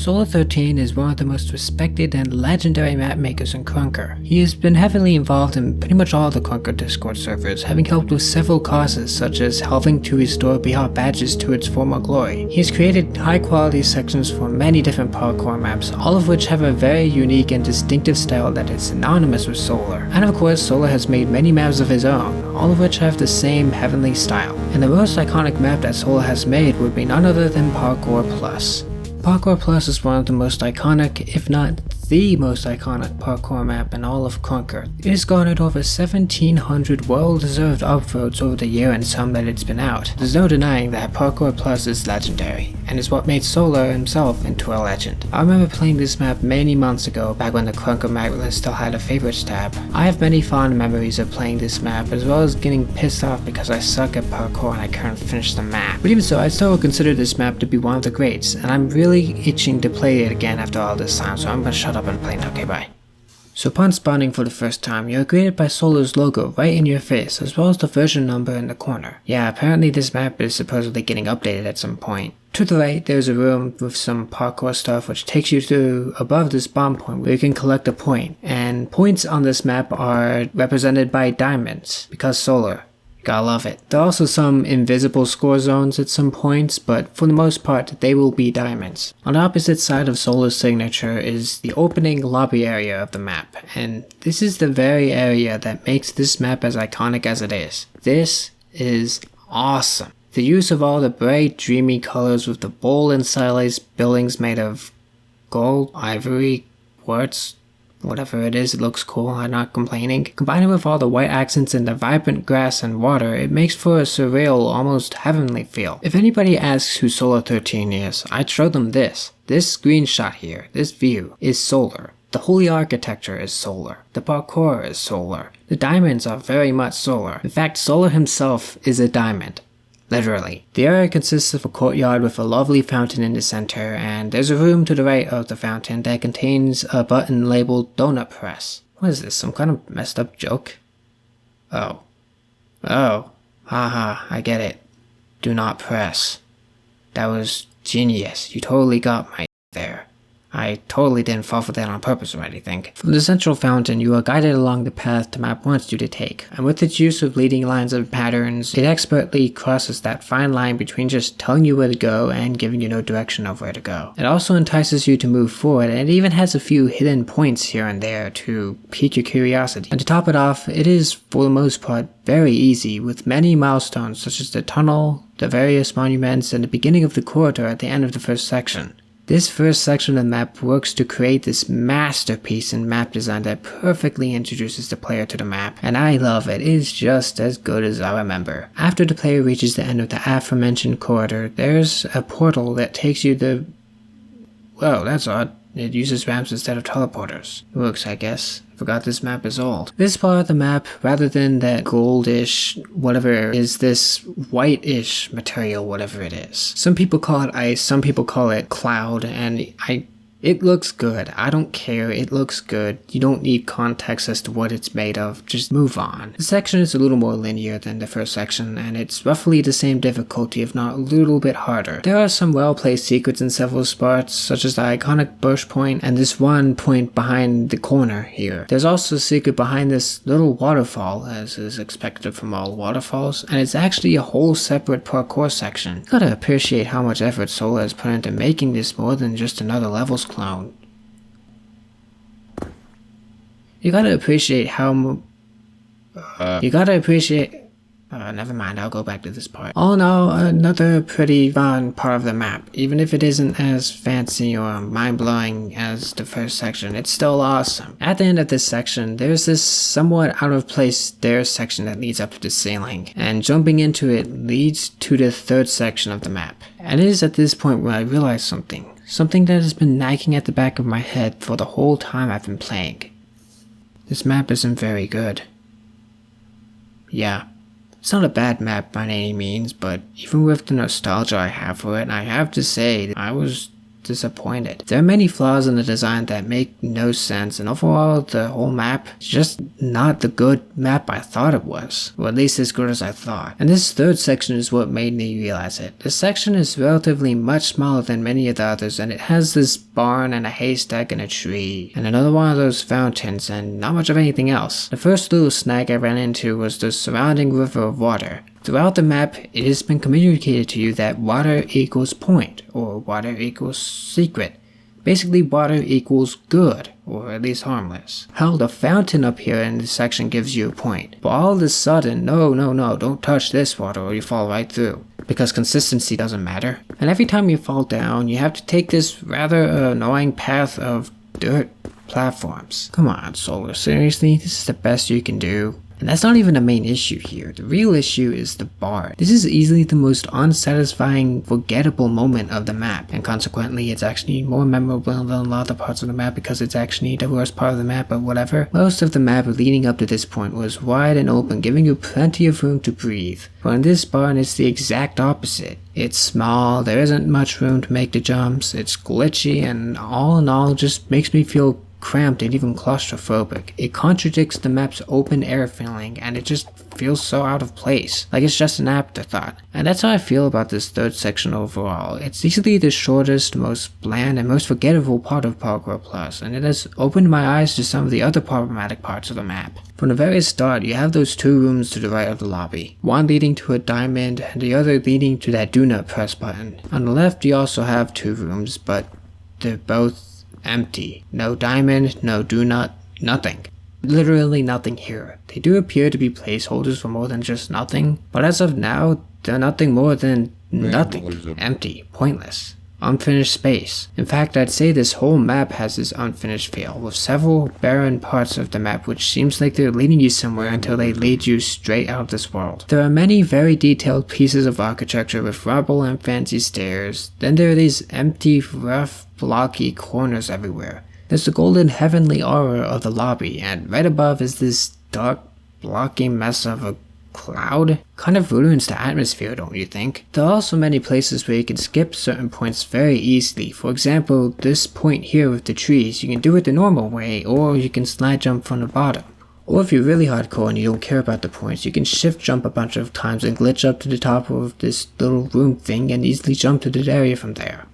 Solar 13 is one of the most respected and legendary map makers in Krunker. He has been heavily involved in pretty much all the Krunker Discord servers, having helped with several causes such as helping to restore Bihar badges to its former glory. He has created high quality sections for many different parkour maps, all of which have a very unique and distinctive style that is synonymous with Solar. And of course, Solar has made many maps of his own, all of which have the same heavenly style. And the most iconic map that Solar has made would be none other than Parkour Plus. Parkour Plus is one of the most iconic, if not the most iconic parkour map in all of Krunker. It has garnered over 1,700 well-deserved upvotes over the year and some that it's been out. There's no denying that Parkour Plus is legendary, and is what made Solar himself into a legend. I remember playing this map many months ago, back when the Krunker map list still had a favorites tab. I have many fond memories of playing this map, as well as getting pissed off because I suck at parkour and I couldn't finish the map. But even so, I still consider this map to be one of the greats, and I'm really itching to play it again after all this time, so I'm gonna shut up and play now. Okay, bye. So upon spawning for the first time, you're greeted by Solar's logo right in your face, as well as the version number in the corner. Yeah, apparently this map is supposedly getting updated at some point. To the right, there's a room with some parkour stuff which takes you to above this spawn point where you can collect a point. And points on this map are represented by diamonds, because Solar. Gotta love it. There are also some invisible score zones at some points, but for the most part, they will be diamonds. On the opposite side of Solar's signature is the opening lobby area of the map, and this is the very area that makes this map as iconic as it is. This is awesome. The use of all the bright, dreamy colors with the bold and stylized buildings made of gold, ivory, quartz, whatever it is, it looks cool, I'm not complaining. Combined with all the white accents and the vibrant grass and water, it makes for a surreal, almost heavenly feel. If anybody asks who Solar 13 is, I'd show them this. This screenshot here, this view, is Solar. The holy architecture is Solar. The parkour is Solar. The diamonds are very much Solar. In fact, Solar himself is a diamond. Literally. The area consists of a courtyard with a lovely fountain in the center, and there's a room to the right of the fountain that contains a button labeled Donut Press. What is this, some kind of messed up joke? Oh, haha, I get it. Do not press. That was genius, you totally got my there. I totally didn't fall for that on purpose or anything. From the central fountain, you are guided along the path the map wants you to take, and with its use of leading lines and patterns, it expertly crosses that fine line between just telling you where to go and giving you no direction of where to go. It also entices you to move forward, and it even has a few hidden points here and there to pique your curiosity. And to top it off, it is, for the most part, very easy, with many milestones such as the tunnel, the various monuments, and the beginning of the corridor at the end of the first section. This first section of the map works to create this masterpiece in map design that perfectly introduces the player to the map, and I love it. It is just as good as I remember. After the player reaches the end of the aforementioned corridor, there's a portal that takes you to... Whoa, that's odd. It uses ramps instead of teleporters. It works, I guess. Forgot this map is old. This part of the map, rather than that goldish, whatever, is this whitish material, whatever it is. Some people call it ice, some people call it cloud, and it looks good. I don't care, it looks good. You don't need context as to what it's made of, just move on. This section is a little more linear than the first section, and it's roughly the same difficulty, if not a little bit harder. There are some well-placed secrets in several spots, such as the iconic bush point, and this one point behind the corner here. There's also a secret behind this little waterfall, as is expected from all waterfalls, and it's actually a whole separate parkour section. You gotta appreciate how much effort Solar has put into making this more than just another levels clown. You gotta appreciate how never mind, I'll go back to this part. All in all, another pretty fun part of the map. Even if it isn't as fancy or mind-blowing as the first section, it's still awesome. At the end of this section, there's this somewhat out-of-place stairs section that leads up to the ceiling, and jumping into it leads to the third section of the map. And it is at this point where I realized something. Something that has been nagging at the back of my head for the whole time I've been playing. This map isn't very good. Yeah, it's not a bad map by any means, but even with the nostalgia I have for it, I have to say I was disappointed. There are many flaws in the design that make no sense, and overall the whole map is just not the good map I thought it was, or at least as good as I thought. And this third section is what made me realize it. This section is relatively much smaller than many of the others, and it has this barn and a haystack and a tree, and another one of those fountains, and not much of anything else. The first little snag I ran into was the surrounding river of water. Throughout the map, it has been communicated to you that water equals point, or water equals secret. Basically, water equals good, or at least harmless. Hell, the fountain up here in this section gives you a point. But all of a sudden, no, don't touch this water or you fall right through. Because consistency doesn't matter. And every time you fall down, you have to take this rather annoying path of dirt platforms. Come on, Solar, seriously? This is the best you can do? And that's not even the main issue here. The real issue is the barn. This is easily the most unsatisfying, forgettable moment of the map, and consequently it's actually more memorable than a lot of the parts of the map because it's actually the worst part of the map, but whatever. Most of the map leading up to this point was wide and open, giving you plenty of room to breathe. But in this barn it's the exact opposite. It's small, there isn't much room to make the jumps, it's glitchy, and all in all just makes me feel cramped and even claustrophobic. It contradicts the map's open air feeling, and it just feels so out of place, like it's just an afterthought. And that's how I feel about this third section overall. It's easily the shortest, most bland, and most forgettable part of Parkour Plus, and it has opened my eyes to some of the other problematic parts of the map. From the very start, you have those two rooms to the right of the lobby, one leading to a diamond, and the other leading to that do not press button. On the left, you also have two rooms, but they're both empty. No diamond, no do not, nothing. Literally nothing here. They do appear to be placeholders for more than just nothing, but as of now, they're nothing more than nothing. Empty, pointless, unfinished space. In fact, I'd say this whole map has this unfinished feel, with several barren parts of the map which seems like they're leading you somewhere until they lead you straight out of this world. There are many very detailed pieces of architecture with rubble and fancy stairs. Then there are these empty, rough, blocky corners everywhere. There's the golden heavenly aura of the lobby, and right above is this dark, blocky mess of a cloud. Kind of ruins the atmosphere, don't you think? There are also many places where you can skip certain points very easily. For example, this point here with the trees, you can do it the normal way, or you can slide jump from the bottom. Or if you're really hardcore and you don't care about the points, you can shift jump a bunch of times and glitch up to the top of this little room thing and easily jump to the area from there.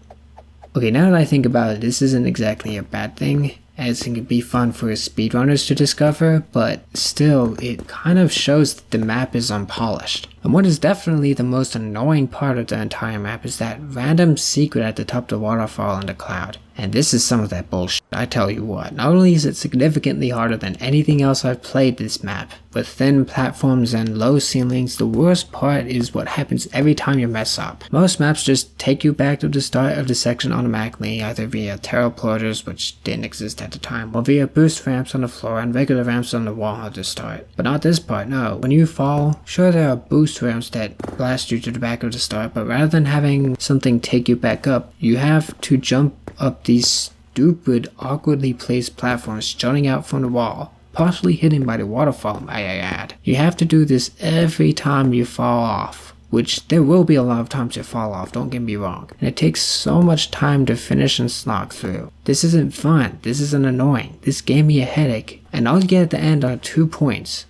Okay, now that I think about it, this isn't exactly a bad thing, as it can be fun for speedrunners to discover, but still, it kind of shows that the map is unpolished. And what is definitely the most annoying part of the entire map is that random secret at the top of the waterfall in the cloud. And this is some of that bullshit, I tell you what. Not only is it significantly harder than anything else I've played this map, with thin platforms and low ceilings, the worst part is what happens every time you mess up. Most maps just take you back to the start of the section automatically, either via teleporters, which didn't exist at the time, or via boost ramps on the floor and regular ramps on the wall at the start. But not this part, no. When you fall, sure there are boost ramps that blast you to the back of the start, but rather than having something take you back up, you have to jump up these stupid, awkwardly placed platforms jutting out from the wall, partially hidden by the waterfall, may I add. You have to do this every time you fall off, which there will be a lot of times you fall off, don't get me wrong, and it takes so much time to finish and slog through. This isn't fun, this isn't annoying, this gave me a headache, and all you get at the end are 2 points.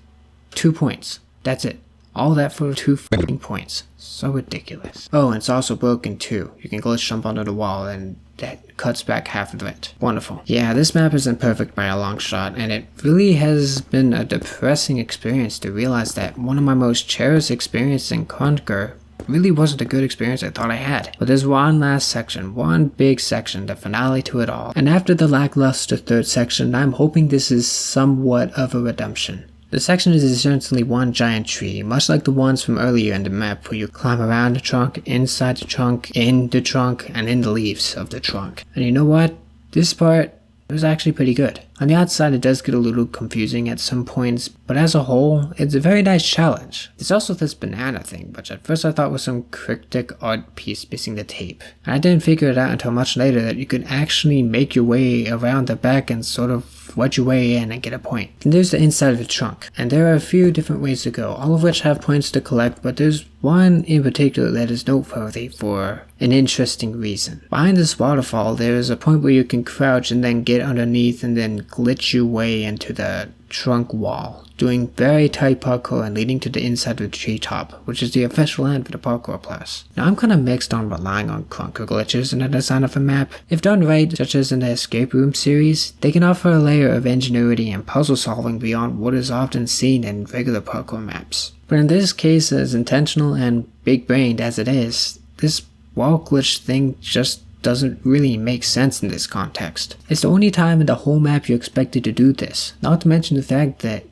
2 points, that's it. All that for 2 fucking points. So ridiculous. Oh, and it's also broken too. You can glitch jump onto the wall and that cuts back half of it. Wonderful. Yeah, this map isn't perfect by a long shot, and it really has been a depressing experience to realize that one of my most cherished experiences in Krunker really wasn't a good experience I thought I had. But there's one last section, one big section, the finale to it all. And after the lackluster third section, I'm hoping this is somewhat of a redemption. The section is essentially one giant tree, much like the ones from earlier in the map where you climb around the trunk, inside the trunk, in the trunk, and in the leaves of the trunk. And you know what? This part was actually pretty good. On the outside it does get a little confusing at some points, but as a whole, it's a very nice challenge. There's also this banana thing, which at first I thought was some cryptic art piece missing the tape. And I didn't figure it out until much later that you could actually make your way around the back and sort of wedge your way in and get a point. And there's the inside of the trunk, and there are a few different ways to go, all of which have points to collect, but there's one in particular that is noteworthy for an interesting reason. Behind this waterfall, there is a point where you can crouch and then get underneath and then glitch your way into the trunk wall, doing very tight parkour and leading to the inside of the treetop, which is the official end for the Parkour Plus. Now I'm kinda mixed on relying on Krunker glitches in the design of a map. If done right, such as in the Escape Room series, they can offer a layer of ingenuity and puzzle solving beyond what is often seen in regular parkour maps. But in this case, as intentional and big-brained as it is, this wall glitch thing just doesn't really make sense in this context. It's the only time in the whole map you're expected to do this, not to mention the fact that,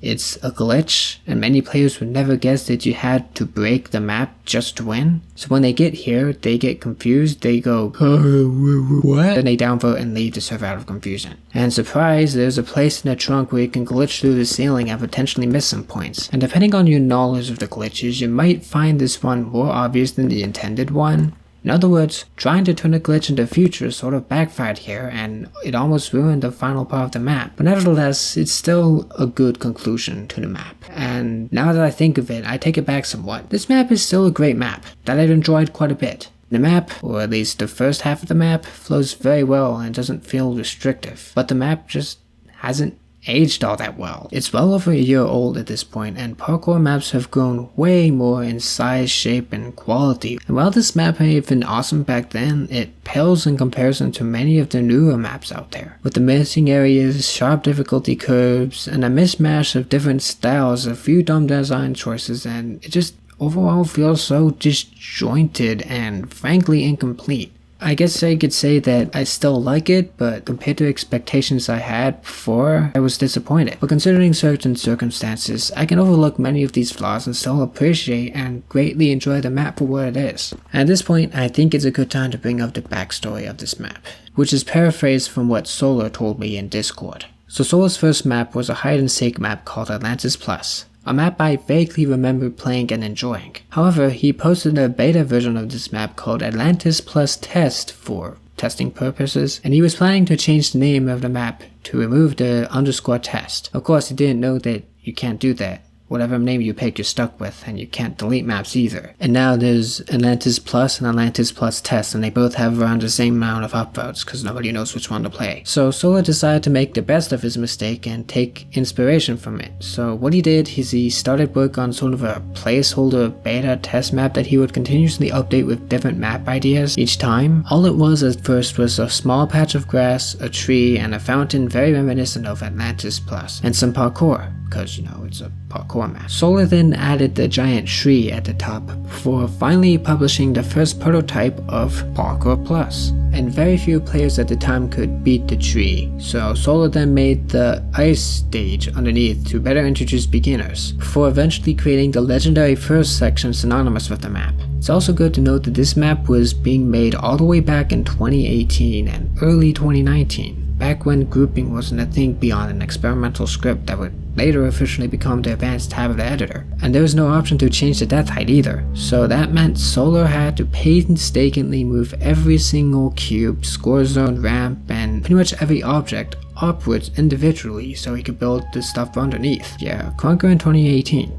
it's a glitch, and many players would never guess that you had to break the map just to win. So when they get here, they get confused, they go, what? Then they downvote and leave the server out of confusion. And surprise, there's a place in the trunk where you can glitch through the ceiling and potentially miss some points. And depending on your knowledge of the glitches, you might find this one more obvious than the intended one. In other words, trying to turn a glitch into a feature sort of backfired here, and it almost ruined the final part of the map. But nevertheless, it's still a good conclusion to the map. And now that I think of it, I take it back somewhat. This map is still a great map that I've enjoyed quite a bit. The map, or at least the first half of the map, flows very well and doesn't feel restrictive. But the map just hasn't aged all that well. It's well over a year old at this point, and parkour maps have grown way more in size, shape, and quality. And while this map may have been awesome back then, it pales in comparison to many of the newer maps out there, with the missing areas, sharp difficulty curves, and a mismatch of different styles, a few dumb design choices, and it just overall feels so disjointed and frankly incomplete. I guess I could say that I still like it, but compared to expectations I had before, I was disappointed. But considering certain circumstances, I can overlook many of these flaws and still appreciate and greatly enjoy the map for what it is. At this point, I think it's a good time to bring up the backstory of this map, which is paraphrased from what Solar told me in Discord. So Solar's first map was a hide-and-seek map called Atlantis Plus. A map I vaguely remember playing and enjoying. However, he posted a beta version of this map called Atlantis Plus Test for testing purposes, and he was planning to change the name of the map to remove the _test. Of course, he didn't know that you can't do that. Whatever name you pick, you're stuck with, and you can't delete maps either. And now there's Atlantis Plus and Atlantis Plus Test, and they both have around the same amount of upvotes, because nobody knows which one to play. So Solar decided to make the best of his mistake and take inspiration from it. So what he did is he started work on sort of a placeholder beta test map that he would continuously update with different map ideas each time. All it was at first was a small patch of grass, a tree, and a fountain very reminiscent of Atlantis Plus, and some parkour, because it's a parkour map. Solar then added the giant tree at the top before finally publishing the first prototype of Parkour Plus. And very few players at the time could beat the tree, so Solar then made the ice stage underneath to better introduce beginners, before eventually creating the legendary first section synonymous with the map. It's also good to note that this map was being made all the way back in 2018 and early 2019. Back when grouping wasn't a thing beyond an experimental script that would later officially become the advanced tab of the editor. And there was no option to change the depth height either, so that meant Solar had to painstakingly move every single cube, score zone, ramp, and pretty much every object upwards individually so he could build the stuff underneath. Yeah, Krunker in 2018.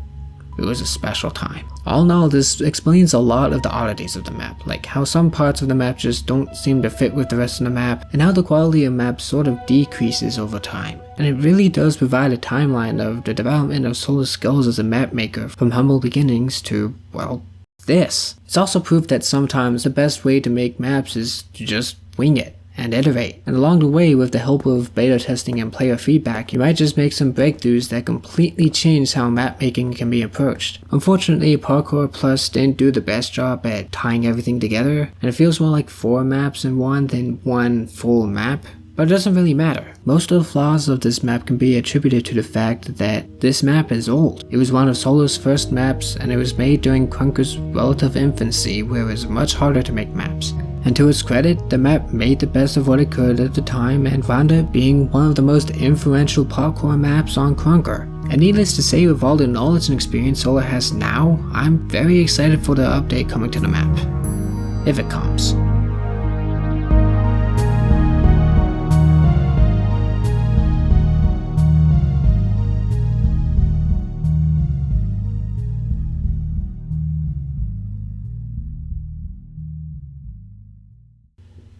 It was a special time. All in all, this explains a lot of the oddities of the map, like how some parts of the map just don't seem to fit with the rest of the map, and how the quality of map sort of decreases over time. And it really does provide a timeline of the development of Solar's skills as a map maker, from humble beginnings to, well, this. It's also proof that sometimes the best way to make maps is to just wing it and iterate, and along the way, with the help of beta testing and player feedback, you might just make some breakthroughs that completely change how map making can be approached. Unfortunately, Parkour Plus didn't do the best job at tying everything together, and it feels more like 4 maps in one than one full map. But it doesn't really matter. Most of the flaws of this map can be attributed to the fact that this map is old. It was one of Solar's first maps, and it was made during Krunker's relative infancy, where it was much harder to make maps. And to its credit, the map made the best of what it could at the time and wound up being one of the most influential parkour maps on Krunker. And needless to say, with all the knowledge and experience Solar has now, I'm very excited for the update coming to the map. If it comes.